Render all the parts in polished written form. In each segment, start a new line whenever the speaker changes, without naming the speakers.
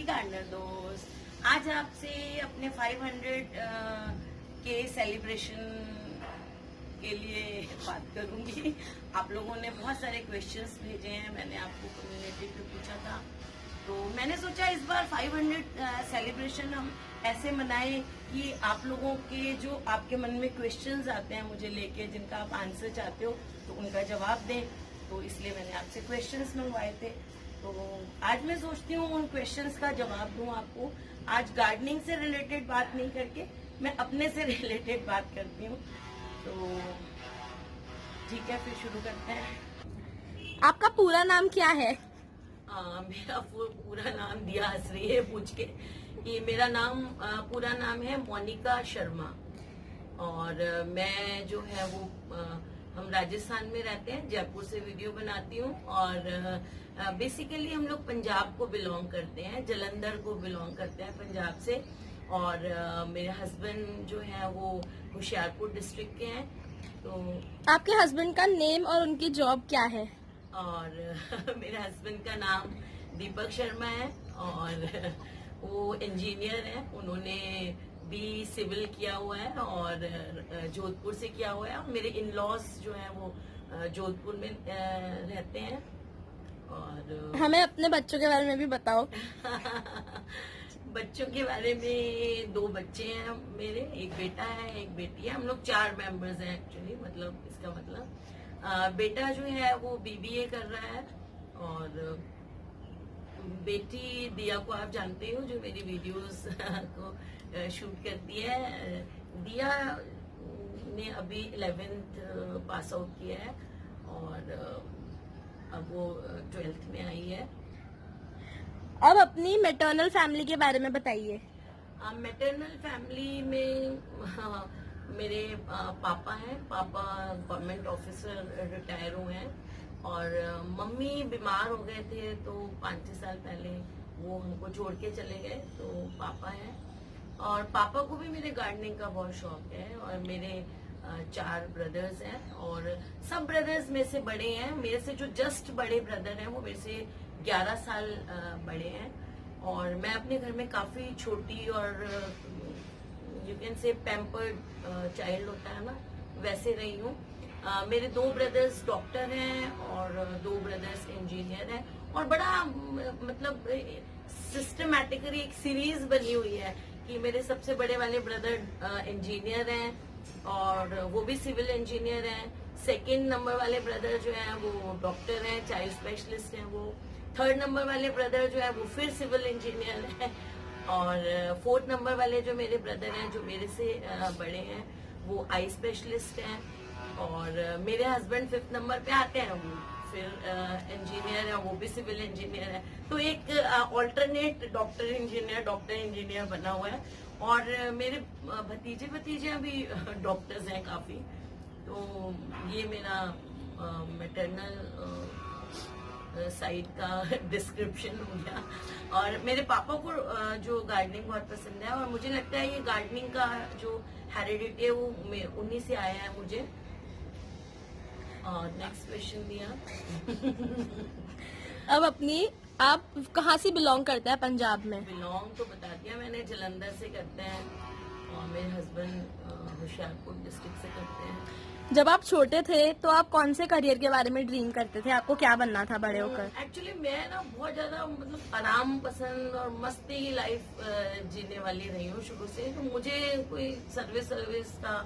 Happy gardener दोस्त, आज आपसे अपने 500 के सेलिब्रेशन के लिए बात करूंगी। आप लोगों ने बहुत सारे क्वेश्चंस भेजे हैं, मैंने आपको कम्युनिटी पे पूछा था, तो मैंने सोचा इस बार 500 सेलिब्रेशन हम ऐसे मनाएं कि आप लोगों के जो आपके मन में क्वेश्चंस आते हैं मुझे लेके, जिनका आप आंसर चाहते हो, तो उनका जवाब दें। तो इसलिए मैंने आपसे क्वेश्चंस मंगवाए थे। तो आज मैं सोचती हूँ उन क्वेश्चंस का जवाब दूं आपको। आज गार्डनिंग से रिलेटेड बात नहीं करके मैं अपने से रिलेटेड बात करती हूँ। तो ठीक है, फिर शुरू करते हैं।
आपका पूरा नाम क्या है?
मेरा पूरा नाम दिया हंस रही है पूछ के कि मेरा नाम पूरा नाम है मोनिका शर्मा, और मैं जो है वो हम राजस्थान में रहते हैं, जयपुर से वीडियो बनाती हूँ, और बेसिकली हम लोग पंजाब को बिलोंग करते हैं, जलंधर को बिलोंग करते हैं पंजाब से। और मेरे हस्बैंड जो है वो होशियारपुर डिस्ट्रिक्ट के हैं। तो
आपके हस्बैंड का नेम और उनकी जॉब क्या है?
और मेरे हस्बैंड का नाम दीपक शर्मा है, और वो इंजीनियर हैं। उन्होंने भी सिविल किया हुआ है और जोधपुर से किया हुआ है। और मेरे इन लॉज जो है वो जोधपुर में रहते हैं। और
हमें अपने बच्चों के बारे में भी बताओ।
बच्चों के बारे में 2 बच्चे हैं मेरे, एक बेटा है एक बेटी है। हम लोग 4 मेंबर्स हैं एक्चुअली, मतलब इसका मतलब बेटा जो है वो बीबीए कर रहा है, और बेटी दिया को आप जानते हो जो मेरी वीडियोस को शूट करती है। दिया ने अभी 11th पास आउट किया है, और अब वो 12th में आई है।
अब अपनी मैटरनल फैमिली के बारे में बताइए।
मैटरनल फैमिली में मेरे पापा हैं। पापा गवर्नमेंट ऑफिसर रिटायर हुए हैं, और मम्मी बीमार हो गए थे तो 5-6 साल पहले वो हमको छोड़ के चले गए। तो पापा हैं, और पापा को भी मेरे गार्डनिंग का बहुत शौक है। और मेरे 4 ब्रदर्स हैं, और सब ब्रदर्स में से बड़े हैं। मेरे से जो जस्ट बड़े ब्रदर हैं वो मेरे से 11 साल बड़े हैं। और मैं अपने घर में काफी छोटी और you can say pampered child होता है ना, वैसे रही हूँ। मेरे 2 ब्रदर्स डॉक्टर हैं और 2 ब्रदर्स इंजीनियर हैं, और बड़ा मतलब सिस्टमैटिकली एक सीरीज बनी हुई है कि मेरे सबसे बड़े वाले ब्रदर इंजीनियर हैं, और वो भी सिविल इंजीनियर हैं। सेकंड नंबर वाले ब्रदर जो है वो डॉक्टर हैं, चाइल्ड स्पेशलिस्ट हैं वो। थर्ड नंबर वाले ब्रदर जो है वो फिर सिविल इंजीनियर है, और 4th नंबर वाले जो मेरे ब्रदर हैं जो मेरे से बड़े हैं वो आई स्पेशलिस्ट हैं। और मेरे हस्बैंड 5th नंबर पे आते हैं, वो फिर इंजीनियर है, वो भी सिविल इंजीनियर है। तो एक ऑल्टरनेट डॉक्टर इंजीनियर बना हुआ है। और मेरे भतीजे भी डॉक्टर्स हैं काफी। तो ये मेरा मैटरनल साइड का डिस्क्रिप्शन हो गया। और मेरे पापा को जो गार्डनिंग बहुत पसंद है, और मुझे लगता है ये गार्डनिंग का जो हेरिडिटी है वो उन्हीं से आया है मुझे। और नेक्स्ट क्वेश्चन दिया।
अब आप कहाँ से बिलोंग करते हैं पंजाब में?
बिलोंग तो बता दिया मैंने, जलंधर से करते हैं, और मेरे हस्बैंड होशियारपुर डिस्ट्रिक्ट से करते हैं।
जब आप छोटे थे तो आप कौन से करियर के बारे में ड्रीम करते थे? आपको क्या बनना था बड़े होकर?
एक्चुअली मैं ना बहुत ज्यादा मतलब आराम पसंद और मस्ती की लाइफ जीने वाली रही हूँ शुरू से। तो मुझे कोई सर्विस का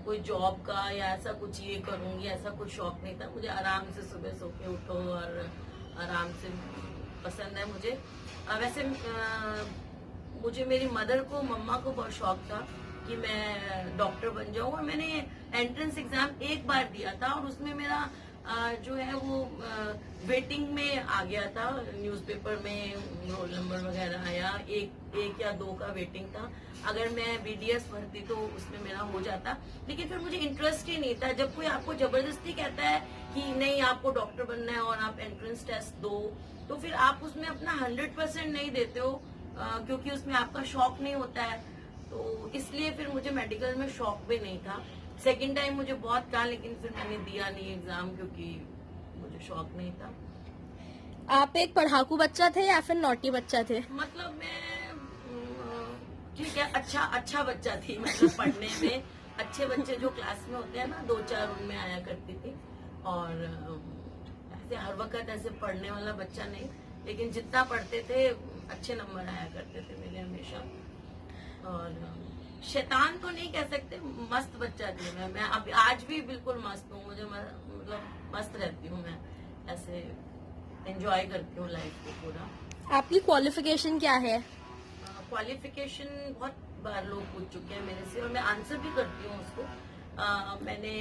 कोई जॉब का या ऐसा कुछ ये करूंगी ऐसा कुछ शौक नहीं था। मुझे आराम से सुबह सो के उठो और आराम से पसंद है मुझे। वैसे मुझे मेरी मम्मा को बहुत शौक था कि मैं डॉक्टर बन जाऊं, और मैंने एंट्रेंस एग्जाम एक बार दिया था, और उसमें मेरा जो है वो वेटिंग में आ गया था। न्यूज़पेपर में रोल नंबर वगैरह आया, एक या 2 का वेटिंग था। अगर मैं बीडीएस भरती तो उसमें मेरा हो जाता, लेकिन फिर मुझे इंटरेस्ट ही नहीं था। जब कोई आपको जबरदस्ती कहता है कि नहीं आपको डॉक्टर बनना है और आप एंट्रेंस टेस्ट दो, तो फिर आप उसमें अपना 100% नहीं देते हो, क्योंकि उसमें आपका शौक नहीं होता है। तो इसलिए फिर मुझे मेडिकल में शौक भी नहीं था। सेकंड टाइम मुझे बहुत था, लेकिन फिर मैंने दिया नहीं एग्जाम, क्योंकि मुझे शौक नहीं था।
आप एक पढ़ाकू बच्चा थे या फिर नॉटी बच्चा थे?
मतलब मैं ठीक है, अच्छा बच्चा थी, मतलब पढ़ने में अच्छे बच्चे जो क्लास में होते हैं ना, 2-4 उनमें आया करती थी। और ऐसे हर वक्त ऐसे पढ़ने वाला बच्चा नहीं, लेकिन जितना पढ़ते थे अच्छे नंबर आया करते थे मेरे हमेशा। और शैतान तो नहीं कह सकते, मस्त बच्चा थी मैं अभी आज भी बिल्कुल मस्त हूँ। मुझे मतलब मस्त रहती हूँ मैं, ऐसे एंजॉय करती हूँ लाइफ को पूरा।
आपकी क्वालिफिकेशन क्या है?
क्वालिफिकेशन बहुत बार लोग पूछ चुके हैं मेरे से और मैं आंसर भी करती हूँ उसको। मैंने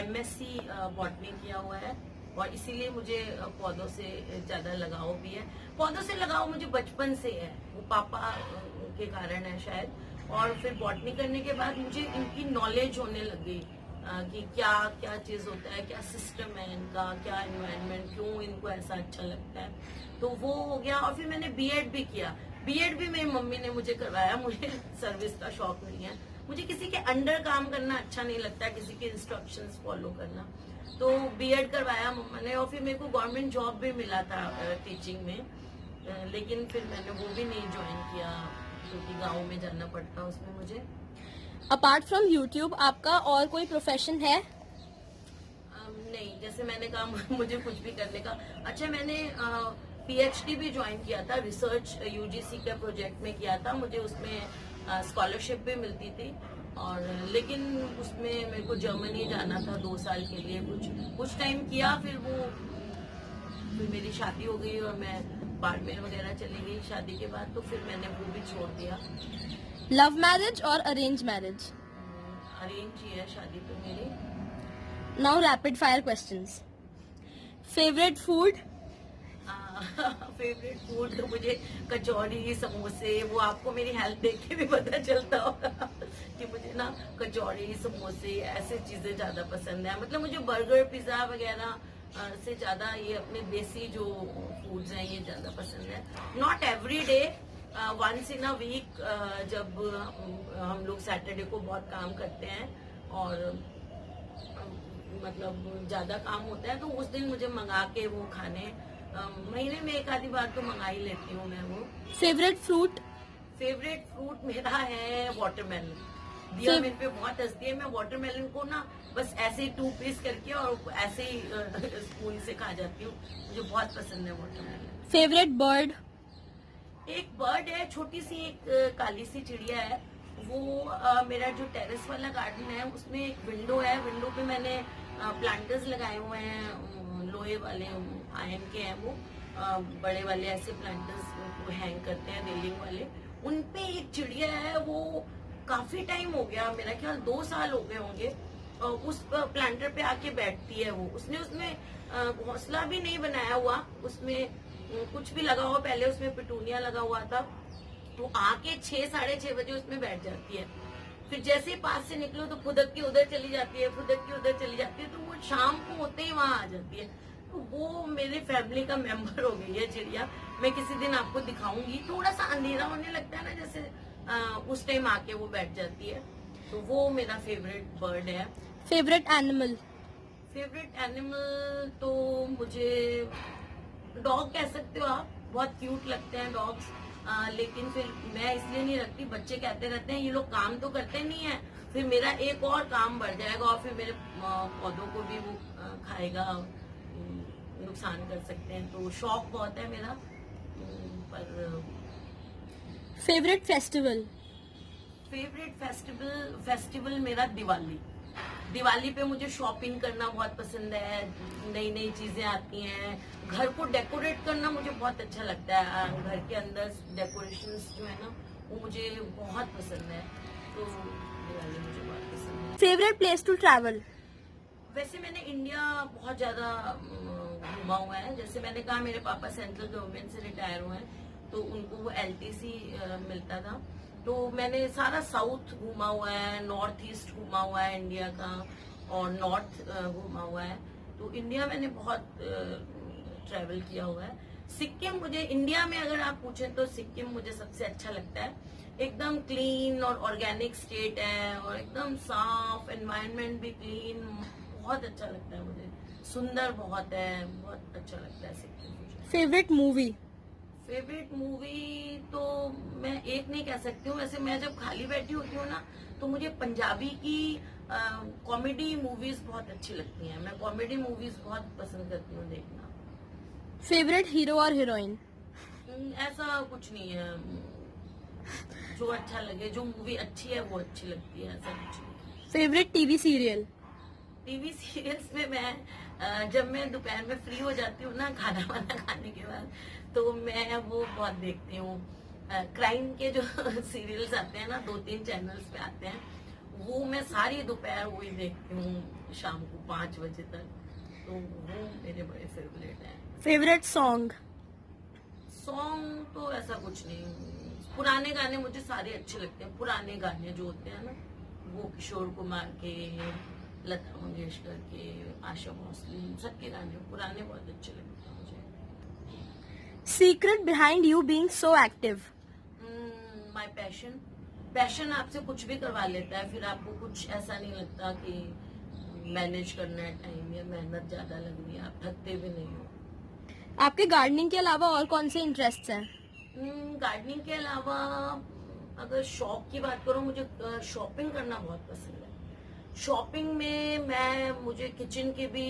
MSc बॉटनी किया हुआ है और इसीलिए मुझे पौधों से ज्यादा लगाव भी है। पौधों से लगाव मुझे बचपन से है, वो पापा के कारण है शायद। और फिर बॉटनी करने के बाद मुझे इनकी नॉलेज होने लगी कि क्या क्या चीज होता है, क्या सिस्टम है इनका, क्या एनवायरनमेंट, क्यों इनको ऐसा अच्छा लगता है। तो वो हो गया। और फिर मैंने बीएड भी किया। बीएड भी मेरी मम्मी ने मुझे करवाया, मुझे सर्विस का शौक नहीं है। मुझे किसी के अंडर काम करना अच्छा नहीं लगता, किसी के इंस्ट्रक्शंस फॉलो करना। तो बीएड करवाया मम्मा ने और फिर मेरे को गवर्नमेंट जॉब भी मिला था टीचिंग में। लेकिन फिर मैंने वो भी नहीं ज्वाइन किया क्योंकि गाँव में जाना पड़ता उसमें मुझे।
अपार्ट फ्रॉम यूट्यूब आपका और कोई प्रोफेशन है?
नहीं, जैसे मैंने कहा मुझे कुछ भी करने का अच्छा। मैंने PhD भी ज्वाइन किया था, रिसर्च UGC के प्रोजेक्ट में किया था। मुझे उसमें स्कॉलरशिप भी मिलती थी। और लेकिन उसमें मेरे को जर्मनी जाना था 2 साल के लिए। कुछ टाइम किया, फिर मेरी शादी हो गई और मैं बाड़मेर वगैरह चली गई शादी के बाद। तो फिर मैंने वो भी छोड़ दिया।
लव मैरिज और अरेंज मैरिज?
अरेंज ही है शादी तो मेरी।
Now rapid fire questions. Favourite food?
Favourite food तो मुझे कचौड़ी, समोसे, वो आपको मेरी हेल्थ देख के भी पता चलता होगा कि मुझे ना कचौड़ी, समोसे ऐसे चीजें ज्यादा पसंद है। मतलब मुझे बर्गर, पिज्जा वगैरह से ज्यादा ये अपने देसी जो फूड्स हैं ये ज्यादा पसंद है। Not every day, once in a week. जब हम लोग सैटरडे को बहुत काम करते हैं और मतलब ज्यादा काम होता है तो उस दिन मुझे मंगा के वो खाने, महीने में एक आधी बार तो मंगा ही लेती हूँ मैं वो।
Favourite fruit?
फेवरेट फ्रूट मेरा है वाटरमेलन। दिया मेरे पे बहुत हंसती है, मैं वाटरमेलन को ना बस ऐसे ही 2 पीस करके और ऐसे ही स्पून से खा जाती हूँ। मुझे बहुत पसंद है वाटरमेलन।
Favourite bird?
एक बर्ड है, छोटी सी एक काली सी चिड़िया है। वो मेरा जो टेरेस वाला गार्डन है उसमें एक विंडो है। विंडो पे मैंने प्लांटर्स लगाए हुए हैं, लोहे वाले आयन के हैं वो, बड़े वाले ऐसे प्लांटर्स हैंग करते हैं रेलिंग वाले। उनपे एक चिड़िया है, वो काफी टाइम हो गया, मेरा ख्याल 2 साल हो गए होंगे, उस प्लांटर पे आके बैठती है वो। उसने उसमें घोंसला भी नहीं बनाया हुआ, उसमें कुछ भी लगा हुआ, पहले उसमें पिटूनिया लगा हुआ था। तो आके 6-6:30 बजे उसमें बैठ जाती है। फिर जैसे ही पास से निकलो तो फुदक के उधर चली जाती है, फुदक के उधर चली जाती है। तो वो शाम को होते ही वहां आ जाती है। तो वो मेरे फैमिली का मेंबर हो गई है चिड़िया। मैं किसी दिन आपको दिखाऊंगी। थोड़ा सा अंधेरा होने लगता है ना, जैसे उस टाइम आके वो बैठ जाती है। तो वो मेरा फेवरेट बर्ड है।
Favourite animal?
फेवरेट एनिमल तो मुझे डॉग कह सकते हो आप, बहुत क्यूट लगते हैं डॉग्स। लेकिन फिर मैं इसलिए नहीं रखती, बच्चे कहते रहते हैं ये लोग काम तो करते नहीं है, फिर मेरा एक और काम बढ़ जाएगा और फिर मेरे पौधों को भी वो खाएगा, नुकसान कर सकते हैं। तो शौक बहुत है मेरा। पर
फेवरेट फेस्टिवल?
फेवरेट फेस्टिवल मेरा दिवाली पे मुझे शॉपिंग करना बहुत पसंद है। नई नई चीजें आती हैं, घर को डेकोरेट करना मुझे बहुत अच्छा लगता है। घर के अंदर डेकोरेशंस जो है ना वो मुझे बहुत पसंद है। तो दिवाली मुझे बहुत पसंद है।
Favourite place to travel?
वैसे मैंने इंडिया बहुत ज्यादा घूमा हुआ है। जैसे मैंने कहा मेरे पापा सेंट्रल गवर्नमेंट से रिटायर हुए हैं, तो उनको वो LTC मिलता था। तो मैंने सारा साउथ घूमा हुआ है, नॉर्थ ईस्ट घूमा हुआ है इंडिया का, और नॉर्थ घूमा हुआ है। तो इंडिया मैंने बहुत ट्रैवल किया हुआ है। सिक्किम मुझे, इंडिया में अगर आप पूछें तो सिक्किम मुझे सबसे अच्छा लगता है। एकदम क्लीन और ऑर्गेनिक स्टेट है और एकदम साफ, एनवायरनमेंट भी क्लीन, बहुत अच्छा लगता है मुझे। सुंदर बहुत है, बहुत अच्छा लगता है सिक्किम मुझे।
Favourite movie?
फेवरेट मूवी तो मैं एक नहीं कह सकती हूँ। वैसे मैं जब खाली बैठी होती हूँ ना, तो मुझे पंजाबी की कॉमेडी मूवीज बहुत अच्छी लगती हैं। मैं कॉमेडी मूवीज बहुत पसंद करती हूँ देखना।
फेवरेट हीरो और हीरोइन?
ऐसा कुछ नहीं है। जो अच्छा लगे, जो मूवी अच्छी है वो अच्छी लगती है, ऐसा कुछ नहीं।
Favourite TV serial?
TV serials में मैं जब मैं दोपहर में फ्री हो जाती हूँ ना खाना वाना खाने के बाद, तो मैं वो बहुत देखती हूँ। क्राइम के जो सीरियल्स आते हैं ना, 2-3 चैनल्स पे आते हैं, वो मैं सारी दोपहर वही देखती हूँ शाम को 5 बजे तक। तो वो मेरे बड़े फेवरेट हैं।
Favourite song?
सॉन्ग तो ऐसा कुछ नहीं। पुराने गाने मुझे सारे अच्छे लगते हैं। पुराने गाने जो होते हैं ना, वो किशोर कुमार के, लता मंगेशकर के, आशा भोसले, सबके गाने पुराने बहुत अच्छे लगते हैं मुझे।
Secret behind you being so active?
My passion. Passion आपसे कुछ भी करवा लेता है, फिर आपको कुछ ऐसा नहीं लगता कि मैनेज करना है टाइम या मेहनत ज्यादा लग रही है, आप थकते भी नहीं हो।
आपके गार्डनिंग के अलावा और कौन से इंटरेस्ट हैं?
गार्डनिंग के अलावा अगर शौक की बात करूं, मुझे शॉपिंग करना बहुत पसंद है। शॉपिंग में मुझे किचन के भी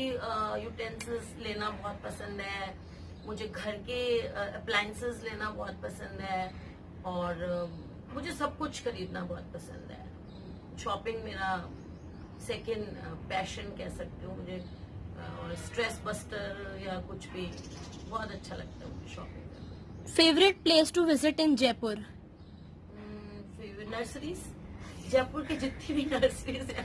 यूटेंसिल्स लेना बहुत पसंद है। मुझे घर के अप्लायंसेस लेना बहुत पसंद है, और मुझे सब कुछ खरीदना बहुत पसंद है। शॉपिंग मेरा सेकंड पैशन कह सकती हूँ मुझे, और स्ट्रेस बस्टर या कुछ भी बहुत अच्छा लगता है मुझे शॉपिंग करना।
Favourite place to visit in Jaipur?
Nurseries. Jaipur की जितनी भी नर्सरीज है,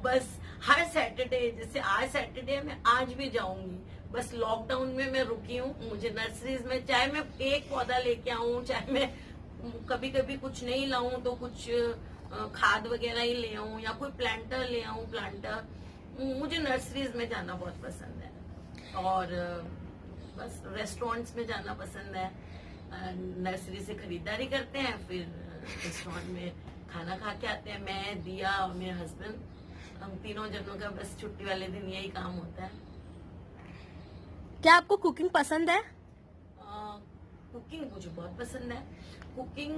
बस हर सैटरडे, जैसे आज सैटरडे है, मैं आज भी जाऊंगी। बस लॉकडाउन में मैं रुकी हूँ। मुझे नर्सरीज में, चाहे मैं एक पौधा लेके आऊं, चाहे मैं कभी कभी कुछ नहीं लाऊं तो कुछ खाद वगैरह ही ले आऊं, या कोई प्लांटर ले आऊं, प्लांटर। मुझे नर्सरीज में जाना बहुत पसंद है। और बस रेस्टोरेंट्स में जाना पसंद है। नर्सरी से खरीदारी करते हैं, फिर रेस्टोरेंट में खाना खा के आते हैं। मैं, दिया और मेरे हस्बैंड, हम तीनों जनों का बस छुट्टी वाले दिन यही काम होता है।
क्या आपको कुकिंग पसंद है?
कुकिंग मुझे बहुत पसंद है। कुकिंग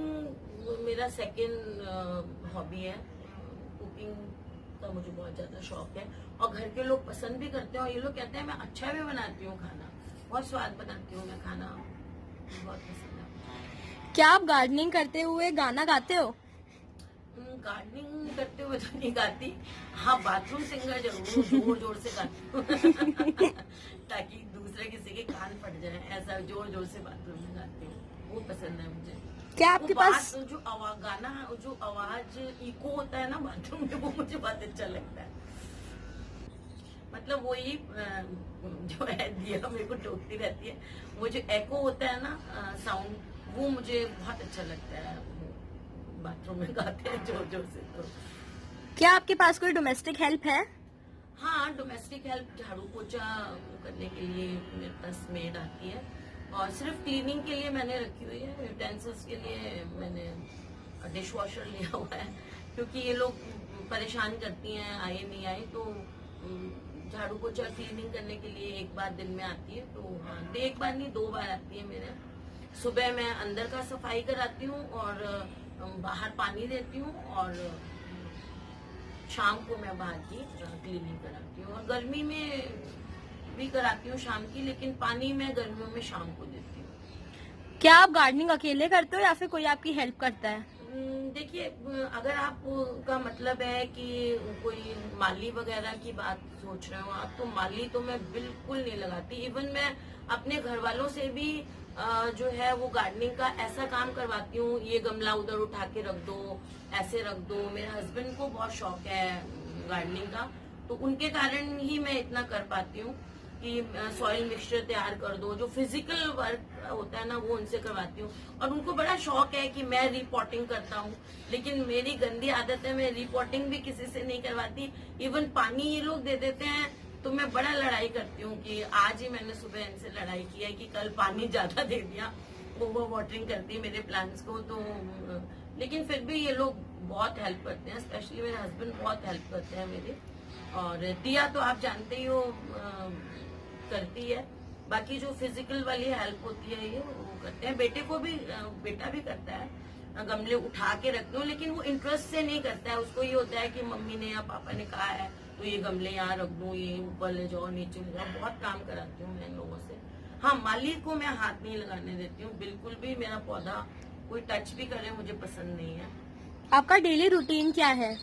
मेरा सेकंड हॉबी है। कुकिंग का मुझे बहुत ज्यादा शौक है, और घर के लोग पसंद भी करते हैं, और ये लोग कहते हैं मैं अच्छा भी बनाती हूँ खाना, बहुत स्वाद बनाती हूँ मैं खाना, बहुत पसंद है।
क्या आप गार्डनिंग करते हुए गाना गाते हो?
गार्डनिंग करते हुए तो नहीं गाती। हाँ, बाथरूम सिंगर जरूर जोर जोर से गाती हूँ ताकि दूसरे किसी के कान फट जाए, ऐसा जोर जोर से बाथरूम में गाती हूँ, वो पसंद है मुझे।
क्या आपके पास
जो गाना, जो आवाज इको होता है ना बाथरूम में, वो मुझे बहुत अच्छा लगता है। मतलब वही जो है, दिया मेरे को टोकती रहती है, वो जो एको होता है ना साउंड, वो मुझे बहुत अच्छा लगता है। बाथरूम में गाते हैं जोर जोर से। तो
क्या आपके पास कोई डोमेस्टिक हेल्प है?
हाँ, डोमेस्टिक हेल्प झाड़ू पोछा करने के लिए मेरे पास मेड आती है, और सिर्फ क्लीनिंग के लिए मैंने रखी हुई है। यूटेंसिल्स के लिए मैंने डिश वॉशर लिया हुआ है, क्योंकि ये लोग परेशान करती हैं, आए नहीं आए। तो झाड़ू पोछा क्लीनिंग करने के लिए एक बार दिन में आती है, तो एक बार नहीं 2 बार आती है मेरे। सुबह मैं अंदर का सफाई कराती हूँ, और बाहर पानी देती हूँ, और शाम को मैं बाहर की क्लीनिंग कराती हूँ। और गर्मी में भी कराती हूँ शाम की, लेकिन पानी मैं गर्मियों में शाम को देती हूँ।
क्या आप गार्डनिंग अकेले करते हो या फिर कोई आपकी हेल्प करता है?
देखिए, अगर आपका मतलब है कि कोई माली वगैरह की बात सोच रहे हो आप, तो माली तो मैं बिल्कुल नहीं लगाती। इवन मैं अपने घर वालों से भी जो है वो गार्डनिंग का ऐसा काम करवाती हूँ, ये गमला उधर उठा के रख दो, ऐसे रख दो। मेरे हस्बैंड को बहुत शौक है गार्डनिंग का, तो उनके कारण ही मैं इतना कर पाती हूँ कि सॉइल मिक्सचर तैयार कर दो। जो फिजिकल वर्क होता है ना, वो उनसे करवाती हूँ। और उनको बड़ा शौक है कि मैं रिपोर्टिंग करता हूँ, लेकिन मेरी गंदी आदत है, मैं रिपोर्टिंग भी किसी से नहीं करवाती। इवन पानी ये लोग दे देते हैं, तो मैं बड़ा लड़ाई करती हूँ कि आज ही मैंने सुबह इनसे लड़ाई की है कि कल पानी ज्यादा दे दिया, ओवर वाटरिंग करती है मेरे प्लांट्स को। तो लेकिन फिर भी ये लोग बहुत हेल्प करते हैं, स्पेशली मेरे हस्बैंड बहुत हेल्प करते हैं मेरे। और दिया तो आप जानते ही हो करती है, बाकी जो फिजिकल वाली हेल्प होती है ये वो करते हैं। बेटे को भी बेटा भी करता है, गमले उठा के रखती हूँ, लेकिन वो इंटरेस्ट से नहीं करता है। उसको ये होता है कि मम्मी ने या पापा ने कहा है तो ये गमले यहाँ रख दूं, ये ऊपर ले जाओ नीचे ले जाओ। बहुत काम कराती हूँ मैं इन लोगों से। हाँ, माली को मैं हाथ नहीं लगाने देती हूँ बिल्कुल भी। मेरा पौधा कोई टच भी करे मुझे पसंद नहीं है।
आपका डेली रूटीन क्या है?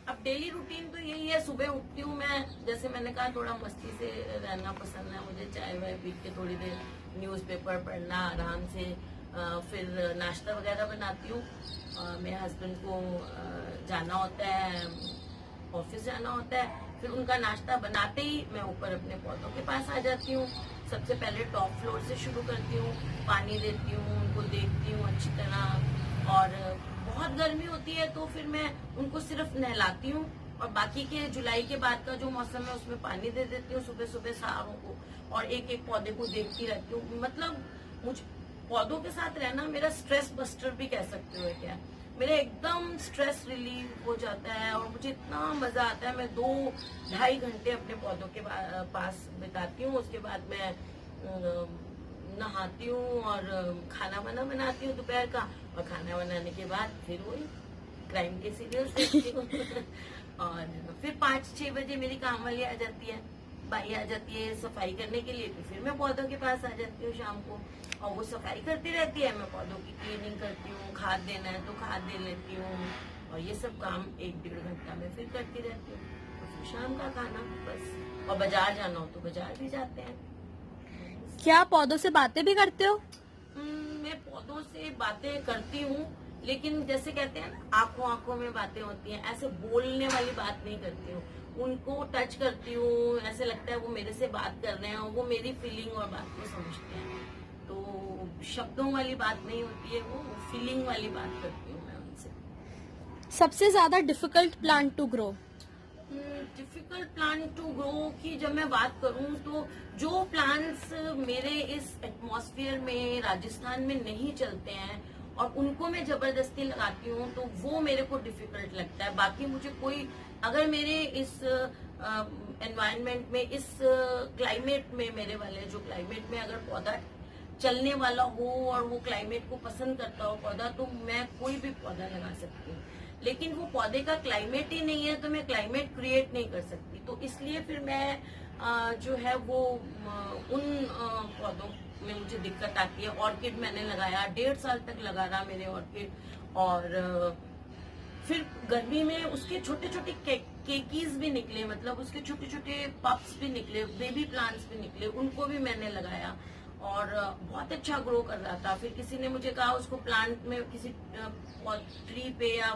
अब डेली रूटीन तो यही है, सुबह उठती हूँ मैं, जैसे मैंने कहा थोड़ा मस्ती से रहना पसंद है मुझे। चाय वाय पी के थोड़ी देर न्यूज़पेपर पढ़ना आराम से, फिर नाश्ता वगैरह बनाती हूँ। मेरे हस्बैंड को जाना होता है, ऑफिस जाना होता है, फिर उनका नाश्ता बनाते ही मैं ऊपर अपने पौधों के पास आ जाती हूँ। सबसे पहले टॉप फ्लोर से शुरू करती हूँ, पानी देती हूँ, उनको देखती हूँ अच्छी तरह। और बहुत गर्मी होती है तो फिर मैं उनको सिर्फ नहलाती हूँ, और बाकी के जुलाई के बाद का जो मौसम है उसमें पानी दे देती हूँ सुबह सुबह सारों को, और एक एक पौधे को देखती रहती हूँ। मतलब मुझे पौधों के साथ रहना मेरा स्ट्रेस बस्टर भी कह सकते हो क्या, मेरा एकदम स्ट्रेस रिलीव हो जाता है, और मुझे इतना मजा आता है। मैं 2-2.5 घंटे अपने पौधों के पास बिताती हूँ। उसके बाद मैं नहाती हूँ और खाना वाना बनाती हूँ दोपहर का, और खाना बनाने के बाद फिर वही क्राइम के सीरियल्स देखती हूँ और फिर 5-6 बजे मेरी काम वाली आ जाती है, बाई आ जाती है सफाई करने के लिए, तो फिर मैं पौधों के पास आ जाती हूँ शाम को, और वो सफाई करती रहती है। मैं पौधों की क्लीनिंग करती हूँ, खाद देना है तो खाद दे लेती हूँ, और ये सब काम 1-1.5 घंटा में फिर करती रहती हूँ। तो फिर शाम का खाना बस, और बाजार जाना हो तो बाजार भी जाते हैं।
क्या आप पौधों से बातें भी करते हो?
मैं पौधों से बातें करती हूँ, लेकिन जैसे कहते हैं ना आंखों आंखों में बातें होती हैं, ऐसे बोलने वाली बात नहीं करती हूँ। उनको टच करती हूँ, ऐसे लगता है वो मेरे से बात कर रहे हैं, और वो मेरी फीलिंग और बात को समझते हैं। तो शब्दों वाली बात नहीं होती है, वो फीलिंग वाली बात करती हूँ मैं उनसे।
सबसे ज्यादा difficult plant to grow?
Difficult plant to grow की जब मैं बात करूं तो जो प्लांट्स मेरे इस एटमॉस्फेयर में राजस्थान में नहीं चलते हैं और उनको मैं जबरदस्ती लगाती हूँ तो वो मेरे को डिफिकल्ट लगता है। बाकी मुझे कोई अगर मेरे इस एनवायरनमेंट में, इस क्लाइमेट में, मेरे वाले जो क्लाइमेट में अगर पौधा चलने वाला हो और वो क्लाइमेट को पसंद करता हो पौधा, तो मैं कोई भी पौधा लगा सकती हूँ। लेकिन वो पौधे का क्लाइमेट ही नहीं है तो मैं क्लाइमेट क्रिएट नहीं कर सकती। तो इसलिए फिर मैं जो है वो उन पौधों में मुझे दिक्कत आती है। ऑर्किड मैंने लगाया, 1.5 साल तक लगा रहा मेरे ऑर्किड, और फिर गर्मी में उसके छोटे छोटे केकीज भी निकले, मतलब उसके छोटे छोटे पप्स भी निकले, बेबी प्लांट्स भी निकले, उनको भी मैंने लगाया और बहुत अच्छा ग्रो कर रहा था। फिर किसी ने मुझे कहा उसको प्लांट में किसी ट्री पे या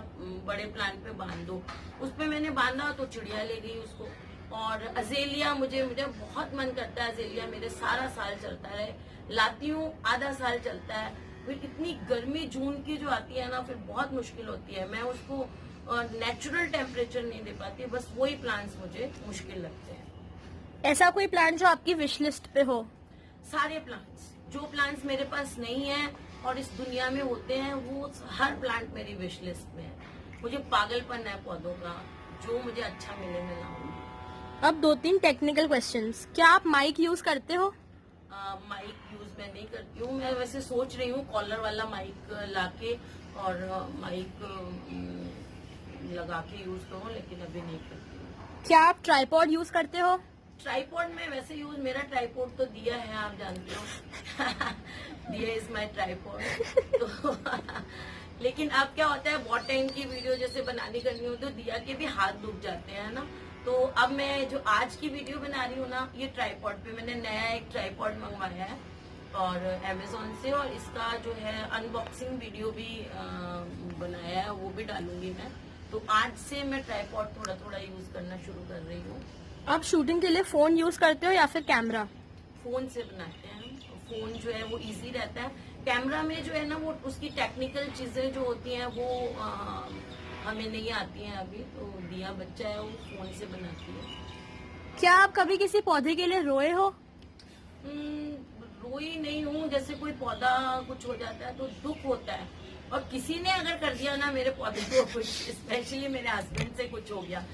बड़े प्लांट पे बांध दो, उस पे मैंने बांधा तो चिड़िया ले गई उसको। और अजेलिया मुझे बहुत मन करता है, अजेलिया मेरे सारा साल चलता है, लाती हूँ आधा साल चलता है। फिर इतनी गर्मी जून की जो आती है ना, फिर बहुत मुश्किल होती है, मैं उसको नेचुरल टेम्परेचर नहीं दे पाती, बस वही प्लांट्स मुझे मुश्किल लगते हैं।
ऐसा कोई प्लांट जो आपकी विश लिस्ट पे हो?
सारे प्लांट्स, जो प्लांट्स मेरे पास नहीं है और इस दुनिया में होते हैं, वो हर प्लांट मेरी विश लिस्ट में है। मुझे पागलपन है पौधों का, जो मुझे अच्छा मिले मैं लाऊंगी।
अब 2-3 टेक्निकल क्वेश्चंस। क्या आप माइक यूज करते हो?
माइक यूज मैं नहीं करती हूँ। मैं वैसे सोच रही हूँ कॉलर वाला माइक लाके और माइक लगा के यूज करूँ, लेकिन अभी नहीं करती हूँ।
क्या आप ट्राइपॉड यूज करते हो?
ट्राइपॉड में वैसे यूज, मेरा ट्राइपॉड तो दिया है, आप जानते हो दिया इज माई ट्राइपॉड। तो लेकिन अब क्या होता है, बहुत टाइम की वीडियो जैसे बनानी करनी हो तो दिया के भी हाथ दुख जाते हैं ना। तो अब मैं जो आज की वीडियो बना रही हूँ ना, ये ट्राइपॉड पे मैंने नया एक ट्राइपॉड मंगवाया है और अमेजोन से, और इसका जो है अनबॉक्सिंग वीडियो भी बनाया है, वो भी डालूंगी मैं। तो आज से मैं ट्राइपॉड थोड़ा थोड़ा यूज करना शुरू कर रही हूँ।
आप शूटिंग के लिए फोन यूज करते हो या फिर कैमरा?
फोन से बनाते हैं, फोन जो है वो इजी रहता है। कैमरा में जो है ना, वो उसकी टेक्निकल चीजें जो होती हैं वो हमें नहीं आती हैं अभी, तो दिया बच्चा है वो फोन से बनाती है।
क्या आप कभी किसी पौधे के लिए रोए हो?
रोई नहीं हूँ, जैसे कोई पौधा कुछ हो जाता है तो दुख होता है, और किसी ने अगर कर दिया ना मेरे पौधे को कुछ, स्पेशली मेरे हस्बैंड से कुछ हो गया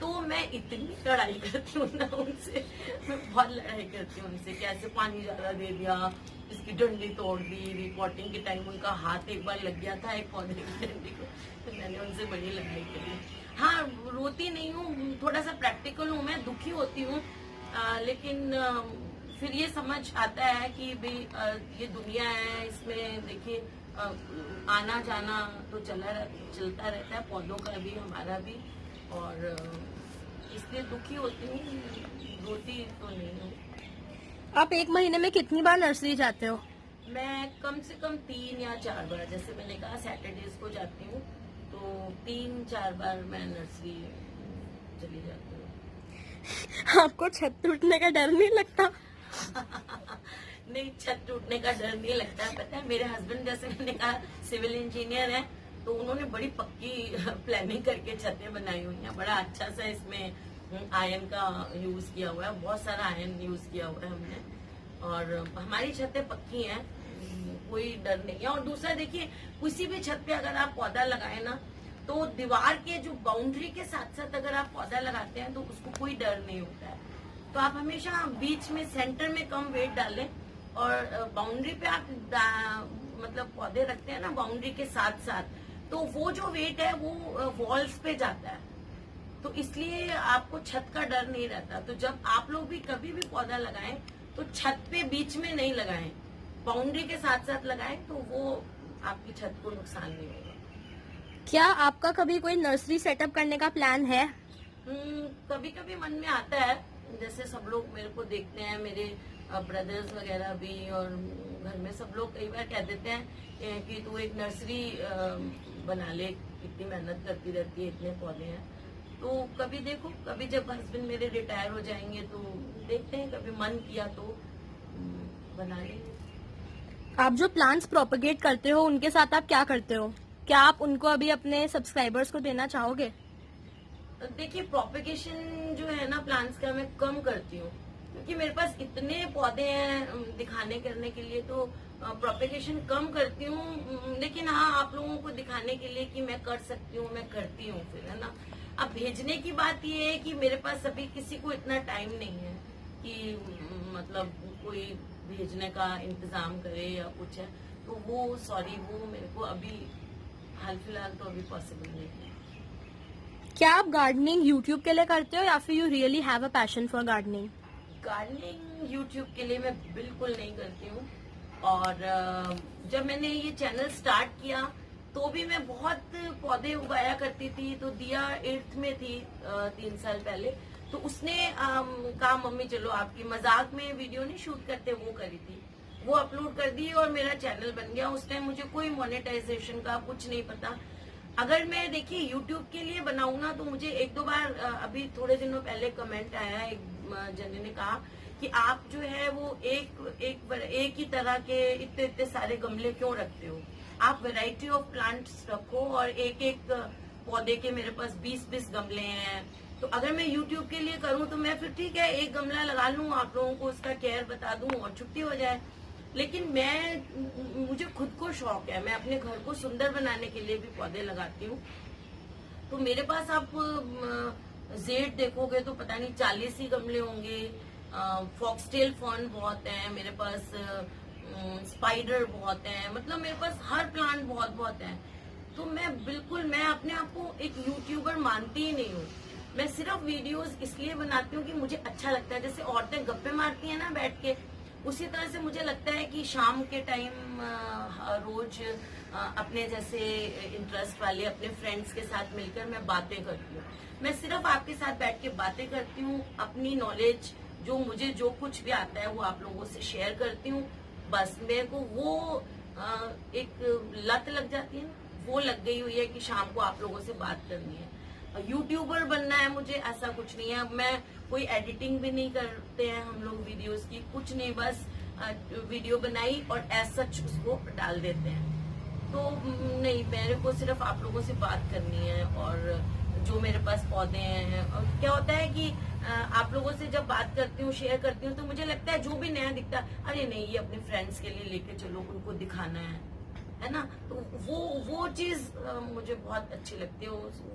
तो मैं इतनी लड़ाई करती हूँ ना उनसे, मैं बहुत लड़ाई करती हूँ उनसे, कैसे पानी ज्यादा दे दिया, इसकी डंडी तोड़ दी। रिपोर्टिंग के टाइम उनका हाथ एक बार लग गया था एक पौधे की डंडी को, तो मैंने उनसे बड़ी लड़ाई करी। हाँ, रोती नहीं हूँ, थोड़ा सा प्रैक्टिकल हूँ, मैं दुखी होती हूँ, लेकिन फिर ये समझ आता है कि भाई ये दुनिया है, इसमें देखिए आना जाना तो चलता रहता है, पौधों का भी हमारा भी, और इसलिए दुखी होती हूँ, रोती तो नहीं हूँ।
आप एक महीने में कितनी बार नर्सरी जाते हो?
मैं कम से कम 3 या 4 बार, जैसे मैंने कहा सैटरडेज को जाती हूँ, तो 3-4 बार मैं नर्सरी चली जाती हूँ।
आपको छत टूटने का डर नहीं लगता?
नहीं, छत टूटने का डर नहीं लगता। पता है, मेरे हस्बैंड, जैसे मैंने कहा, सिविल इंजीनियर हैं, तो उन्होंने बड़ी पक्की प्लानिंग करके छतें बनाई हुई हैं। बड़ा अच्छा सा इसमें आयरन का यूज किया हुआ है, बहुत सारा आयरन यूज किया हुआ है हमने, और हमारी छतें पक्की हैं, कोई डर नहीं है। और दूसरा देखिए, किसी भी छत पे अगर आप पौधा लगाए ना, तो दीवार के जो बाउंड्री के साथ साथ अगर आप पौधा लगाते हैं तो उसको कोई डर नहीं होता है। तो आप हमेशा बीच में, सेंटर में कम वेट डालें, और बाउंड्री पे आप मतलब पौधे रखते हैं ना बाउंड्री के साथ साथ, तो वो जो वेट है वो वॉल्स पे जाता है, तो इसलिए आपको छत का डर नहीं रहता। तो जब आप लोग भी कभी भी पौधा लगाएं तो छत पे बीच में नहीं लगाएं, बाउंड्री के साथ साथ लगाएं, तो वो आपकी छत को नुकसान नहीं होगा।
क्या आपका कभी कोई नर्सरी सेटअप करने का प्लान है?
कभी कभी मन में आता है, जैसे सब लोग मेरे को देखते हैं, मेरे ब्रदर्स वगैरह भी, और घर में सब लोग कई बार कह देते हैं कि तू एक नर्सरी बना ले, इतनी मेहनत करती रहती है, इतने पौधे हैं। तो कभी देखो, कभी जब हस्बैंड मेरे रिटायर हो जाएंगे तो देखते हैं, कभी मन किया तो बना लेंगे।
आप जो प्लांट्स प्रोपगेट करते हो उनके साथ आप क्या करते हो? क्या आप उनको अभी अपने सब्सक्राइबर्स को देना चाहोगे?
देखिए, प्रोपेगेशन जो है ना प्लांट्स का, मैं कम करती हूँ, क्योंकि मेरे पास इतने पौधे हैं दिखाने करने के लिए, तो प्रोपेगेशन कम करती हूँ। लेकिन हाँ, आप लोगों को दिखाने के लिए कि मैं कर सकती हूँ, मैं करती हूँ फिर, है ना। अब भेजने की बात ये है कि मेरे पास अभी किसी को इतना टाइम नहीं है कि मतलब कोई भेजने का इंतजाम करे या कुछ है, तो वो सॉरी, वो मेरे को अभी हाल फिलहाल तो अभी पॉसिबल नहीं है।
क्या आप गार्डनिंग यूट्यूब के लिए करते हो या फिर you really have a passion for gardening?
Gardening YouTube के लिए मैं बिल्कुल नहीं करती हूँ, और जब मैंने ये चैनल स्टार्ट किया तो भी मैं बहुत पौधे उगाया करती थी। तो दिया 8th में थी 3 साल पहले, तो उसने कहा मम्मी चलो आपकी मजाक में वीडियो नहीं शूट करते, वो करी थी, वो अपलोड कर दी और मेरा चैनल बन गया। उस टाइम मुझे कोई मोनेटाइजेशन का कुछ नहीं पता। अगर मैं देखिए यूट्यूब के लिए बनाऊं ना, तो मुझे 1-2 बार अभी थोड़े दिनों पहले कमेंट आया है, एक जने ने कहा कि आप जो है वो एक ही तरह के इतने सारे गमले क्यों रखते हो, आप वैरायटी ऑफ प्लांट्स रखो, और एक एक पौधे के मेरे पास 20-20 गमले हैं। तो अगर मैं यूट्यूब के लिए करूं तो मैं फिर ठीक है, एक गमला लगा लूं, आप लोगों को उसका केयर बता दूं और छुट्टी हो जाए। लेकिन मुझे खुद को शौक है, मैं अपने घर को सुंदर बनाने के लिए भी पौधे लगाती हूँ। तो मेरे पास आप जेड देखोगे तो पता नहीं 40 ही गमले होंगे। फॉक्सटेल फर्न बहुत है मेरे पास, स्पाइडर बहुत है, मतलब मेरे पास हर प्लांट बहुत बहुत है। तो मैं अपने आप को एक यूट्यूबर मानती ही नहीं हूँ। मैं सिर्फ वीडियोस इसलिए बनाती हूँ कि मुझे अच्छा लगता है। जैसे औरतें गप्पे मारती हैं ना बैठ के, उसी तरह से मुझे लगता है कि शाम के टाइम रोज अपने जैसे इंटरेस्ट वाले अपने फ्रेंड्स के साथ मिलकर मैं बातें करती हूँ। मैं सिर्फ आपके साथ बैठ के बातें करती हूँ, अपनी नॉलेज जो मुझे जो कुछ भी आता है वो आप लोगों से शेयर करती हूँ। बस मेरे को वो एक लत लग जाती है, वो लग गई हुई है कि शाम को आप लोगों से बात करनी है। यूट्यूबर बनना है मुझे, ऐसा कुछ नहीं है। मैं कोई एडिटिंग भी नहीं करते हैं हम लोग वीडियोस की, कुछ नहीं, बस वीडियो बनाई और एज सच उसको डाल देते हैं। तो नहीं, मेरे को सिर्फ आप लोगों से बात करनी है, और जो मेरे पास पौधे हैं। और क्या होता है कि आप लोगों से जब बात करती हूँ, शेयर करती हूँ, तो मुझे लगता है जो भी नया दिखता है, अरे नहीं ये अपने फ्रेंड्स के लिए लेके चलो, उनको दिखाना है ना। तो वो चीज मुझे बहुत अच्छी लगती है।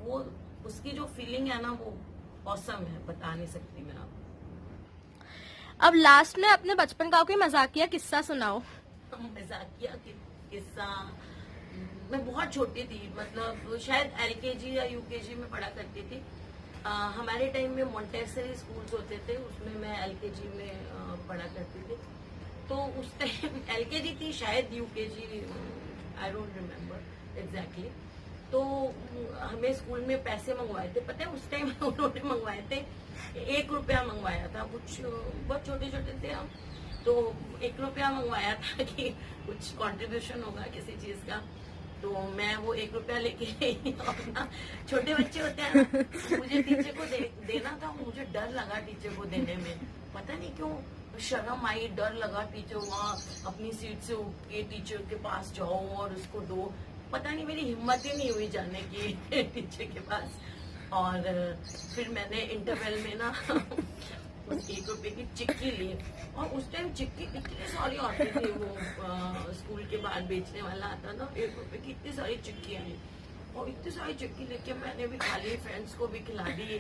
वो उसकी जो फीलिंग है ना, वो औसम है, बता नहीं सकती मैं आपको।
अब लास्ट में अपने बचपन का कोई मजाकिया किस्सा सुनाओ।
मजाकिया किस्सा, मैं बहुत छोटी थी, मतलब शायद एलकेजी या यूकेजी में पढ़ा करती थी। हमारे टाइम में मोंटेसरी स्कूल्स होते थे, उसमें मैं एलकेजी में पढ़ा करती थी। तो उस टाइम एलकेजी थी शायद, UKG I don't remember exactly. तो हमें स्कूल में पैसे मंगवाए थे, पता है उस टाइम उन्होंने मंगवाए थे, 1 रुपया मंगवाया था, कुछ बहुत छोटे छोटे थे हम, तो 1 रुपया मंगवाया था कि कुछ कंट्रीब्यूशन होगा किसी चीज का। तो मैं वो 1 रुपया लेके गई और ना, छोटे बच्चे होते हैं ना, मुझे टीचर को देना था, मुझे डर लगा टीचर को देने में, पता नहीं क्यों शर्म आई, डर लगा। टीचर वहाँ अपनी सीट से उठ के टीचर के पास जाओ और उसको दो, पता नहीं मेरी हिम्मत ही नहीं हुई जाने की टीचर के पास। और फिर मैंने इंटरवल में ना उस 1 रुपए की चिक्की ली, और उस टाइम चिक्की इतनी सारी आती थी, वो स्कूल के बाहर बेचने वाला आता ना, 1 रुपए की इतनी सारी चिक्की आई, और इतनी सारी चिक्की लेके मैंने भी खा ली, फ्रेंड्स को भी खिला दी।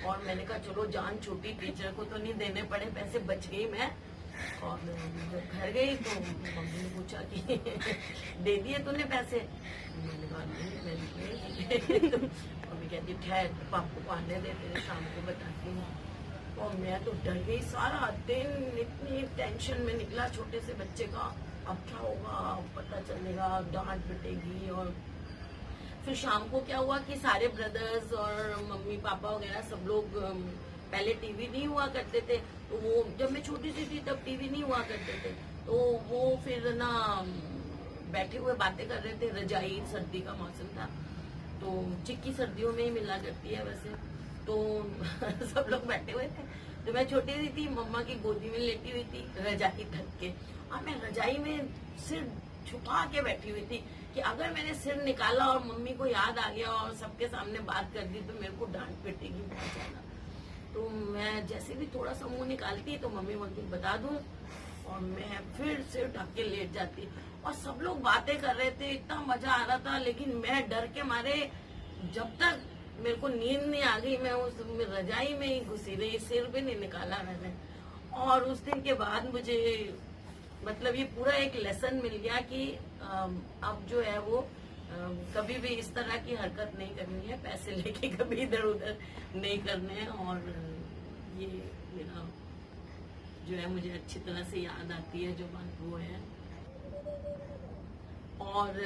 और मैंने कहा चलो जान छूटी, टीचर को तो नहीं देने पड़े पैसे, बच गई मैं। और जब घर गई तो मम्मी ने पूछा कि दे दिए तूने पैसे, मैंने कहा नहीं मैंने नहीं। मम्मी कहती ठहर पापा को आने दे, तेरे शाम को बताती हूँ। और मैं तो डर गई, सारा दिन इतनी टेंशन में निकला छोटे से बच्चे का, अब क्या होगा, पता चलेगा, डांट पिटेगी। और फिर शाम को क्या हुआ कि सारे ब्रदर्स और मम्मी पापा वगैरह सब लोग, पहले टीवी नहीं हुआ करते थे, तो वो जब मैं छोटी सी थी तब टीवी नहीं हुआ करते थे, तो वो फिर ना बैठे हुए बातें कर रहे थे, रजाई, सर्दी का मौसम था, तो चिक्की सर्दियों में ही मिला करती है वैसे, तो सब लोग बैठे हुए थे, तो मैं छोटी सी थी, मम्मा की गोदी में लेटी हुई थी रजाई ढक के, और मैं रजाई में सिर छुपा के बैठी हुई थी कि अगर मैंने सिर निकाला और मम्मी को याद आ गया और सबके सामने बात कर दी तो मेरे को डांट पिटेगी बहुत ज्यादा। तो मैं जैसे भी थोड़ा सा मुंह निकालती तो मम्मी बोलती बता दूं, और मैं फिर सिर ढक के लेट जाती, और सब लोग बातें कर रहे थे, इतना मजा आ रहा था, लेकिन मैं डर के मारे जब तक मेरे को नींद नहीं आ गई मैं उस रजाई में ही घुसी रही, सिर भी नहीं निकाला मैंने। और उस दिन के बाद मुझे मतलब ये पूरा एक लेसन मिल गया कि अब जो है वो कभी भी इस तरह की हरकत नहीं करनी है, पैसे लेके कभी इधर उधर नहीं करने हैं। और ये मेरा जो है मुझे अच्छी तरह से याद आती है जो बात वो है। और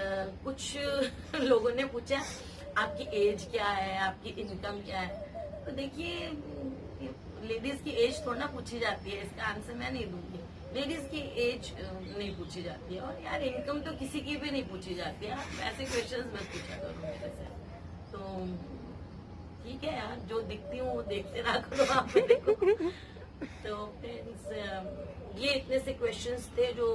कुछ लोगों ने पूछा आपकी एज क्या है, आपकी इनकम क्या है, तो देखिए लेडीज की एज थोड़ा ना पूछी जाती है, इसका आंसर मैं नहीं दूंगी। लेडीज की एज नहीं पूछी जाती है, और यार इनकम तो किसी की भी नहीं पूछी जाती है, आप ऐसे क्वेश्चंस मत पूछा करो मेरे से। तो ठीक है यार, जो दिखती हूँ वो देखते रहा करो आप मेरे को। तो फ्रेंड्स ये इतने से क्वेश्चंस थे जो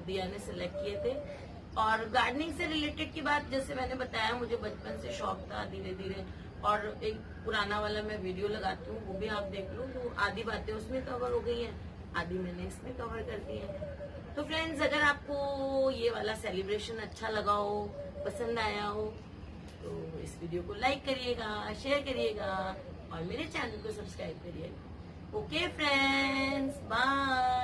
दिया ने सिलेक्ट किए थे। और गार्डनिंग से रिलेटेड की बात, जैसे मैंने बताया मुझे बचपन से शौक था धीरे धीरे, और एक पुराना वाला मैं वीडियो लगाती हूँ, वो भी आप देख लो, तो आधी बातें उसमें कवर हो गई हैं, आधी मैंने इसमें कवर कर दी है। तो फ्रेंड्स अगर आपको ये वाला सेलिब्रेशन अच्छा लगा हो, पसंद आया हो, तो इस वीडियो को लाइक करिएगा, शेयर करिएगा, और मेरे चैनल को सब्सक्राइब करिएगा। Okay friends, bye.